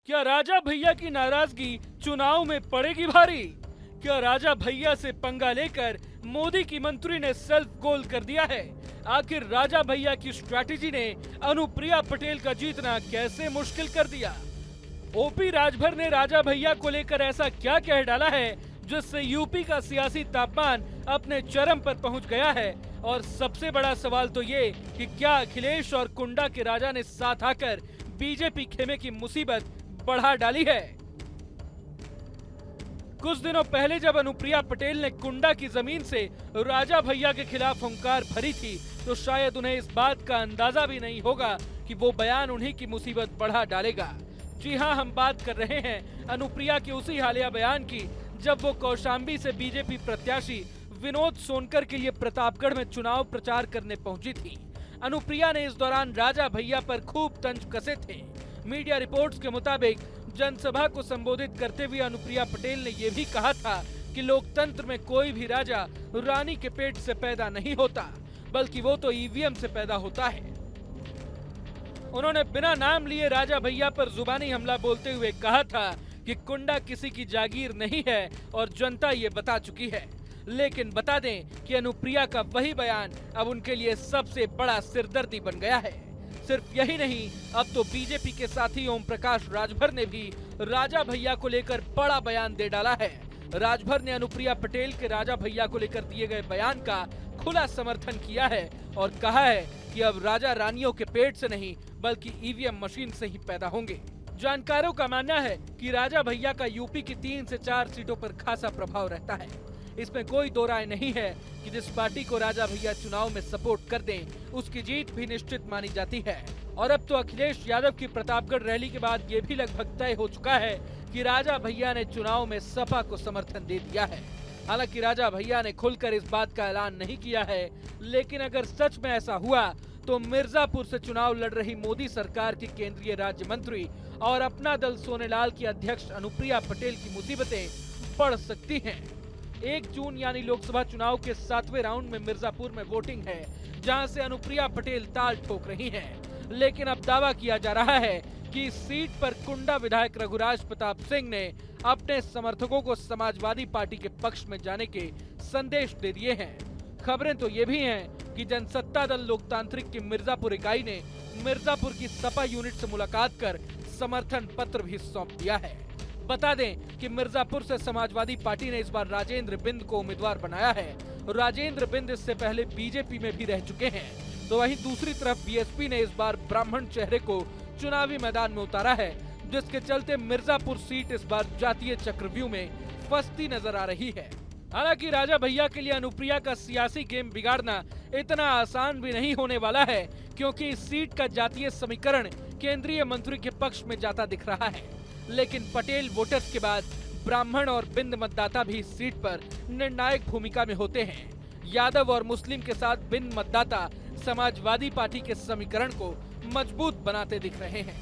क्या राजा भैया की नाराजगी चुनाव में पड़ेगी भारी? क्या राजा भैया से पंगा लेकर मोदी की मंत्री ने सेल्फ गोल कर दिया है? आखिर राजा भैया की स्ट्रैटेजी ने अनुप्रिया पटेल का जीतना कैसे मुश्किल कर दिया? ओपी राजभर ने राजा भैया को लेकर ऐसा क्या कह डाला है जिससे यूपी का सियासी तापमान अपने चरम पर पहुंच गया है? और सबसे बड़ा सवाल तो ये कि क्या अखिलेश और कुंडा के राजा ने साथ आकर बीजेपी खेमे की मुसीबत बढ़ा डाली है? कुछ दिनों पहले जब अनुप्रिया पटेल ने कुंडा की जमीन से राजा भैया के खिलाफ हुंकार भरी थी, तो शायद उन्हें इस बात का अंदाजा भी नहीं होगा कि वो बयान उन्हीं की मुसीबत बढ़ा डालेगा। जी हां, हम बात कर रहे हैं अनुप्रिया के उसी हालिया बयान की जब वो कौशाम्बी से बीजेपी प्रत्याशी विनोद सोनकर के लिए प्रतापगढ़ में चुनाव प्रचार करने पहुंची थी। अनुप्रिया ने इस दौरान राजा भैया पर खूब तंज कसे थे। मीडिया रिपोर्ट्स के मुताबिक जनसभा को संबोधित करते हुए अनुप्रिया पटेल ने यह भी कहा था कि लोकतंत्र में कोई भी राजा रानी के पेट से पैदा नहीं होता, बल्कि वो तो ईवीएम से पैदा होता है। उन्होंने बिना नाम लिए राजा भैया पर जुबानी हमला बोलते हुए कहा था कि कुंडा किसी की जागीर नहीं है और जनता ये बता चुकी है। लेकिन बता दें कि अनुप्रिया का वही बयान अब उनके लिए सबसे बड़ा सिरदर्दी बन गया है। सिर्फ यही नहीं, अब तो बीजेपी के साथी ओम प्रकाश राजभर ने भी राजा भैया को लेकर बड़ा बयान दे डाला है। राजभर ने अनुप्रिया पटेल के राजा भैया को लेकर दिए गए बयान का खुला समर्थन किया है और कहा है कि अब राजा रानियों के पेट से नहीं बल्कि ईवीएम मशीन से ही पैदा होंगे। जानकारों का मानना है कि राजा भैया का यूपी की 3 से 4 सीटों पर खासा प्रभाव रहता है। इसमें कोई दो राय नहीं है कि जिस पार्टी को राजा भैया चुनाव में सपोर्ट कर दें, उसकी जीत भी निश्चित मानी जाती है। और अब तो अखिलेश यादव की प्रतापगढ़ रैली के बाद ये भी लगभग तय हो चुका है कि राजा भैया ने चुनाव में सपा को समर्थन दे दिया है। हालांकि राजा भैया ने खुलकर इस बात का ऐलान नहीं किया है, लेकिन अगर सच में ऐसा हुआ तो मिर्जापुर से चुनाव लड़ रही मोदी सरकार की केंद्रीय राज्य मंत्री और अपना दल सोनेलाल की अध्यक्ष अनुप्रिया पटेल की मुसीबतें बढ़ सकती हैं। 1 जून यानी लोकसभा चुनाव के 7वें राउंड में मिर्जापुर में वोटिंग है, जहां से अनुप्रिया पटेल ताल ठोक रही हैं। लेकिन अब दावा किया जा रहा है कि इस सीट पर कुंडा विधायक रघुराज प्रताप सिंह ने अपने समर्थकों को समाजवादी पार्टी के पक्ष में जाने के संदेश दे दिए हैं। खबरें तो ये भी हैं कि जनसत्ता दल लोकतांत्रिक की मिर्जापुर इकाई ने मिर्जापुर की सपा यूनिट से मुलाकात कर समर्थन पत्र भी सौंप दिया है। बता दें कि मिर्जापुर से समाजवादी पार्टी ने इस बार राजेंद्र बिंद को उम्मीदवार बनाया है। राजेंद्र बिंद इससे पहले बीजेपी में भी रह चुके हैं। तो वहीं दूसरी तरफ बीएसपी ने इस बार ब्राह्मण चेहरे को चुनावी मैदान में उतारा है, जिसके चलते मिर्जापुर सीट इस बार जातीय चक्रव्यूह में फंसती नजर आ रही है। हालांकि राजा भैया के लिए अनुप्रिया का सियासी गेम बिगाड़ना इतना आसान भी नहीं होने वाला है, क्योंकि इस सीट का जातीय समीकरण केंद्रीय मंत्री के पक्ष में जाता दिख रहा है। लेकिन पटेल वोटर्स के बाद ब्राह्मण और बिंद मतदाता भी इस सीट पर निर्णायक भूमिका में होते हैं। यादव और मुस्लिम के साथ बिंद मतदाता समाजवादी पार्टी के समीकरण को मजबूत बनाते दिख रहे हैं।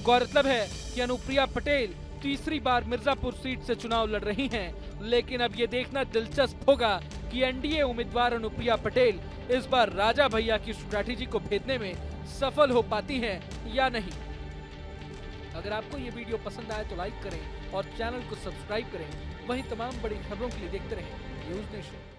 गौरतलब है कि अनुप्रिया पटेल तीसरी बार मिर्जापुर सीट से चुनाव लड़ रही हैं, लेकिन अब ये देखना दिलचस्प होगा कि एनडीए उम्मीदवार अनुप्रिया पटेल इस बार राजा भैया की स्ट्रैटेजी को भेदने में सफल हो पाती हैं या नहीं। अगर आपको ये वीडियो पसंद आए तो लाइक करें और चैनल को सब्सक्राइब करें। वहीं तमाम बड़ी खबरों के लिए देखते रहें न्यूज़ नेशन।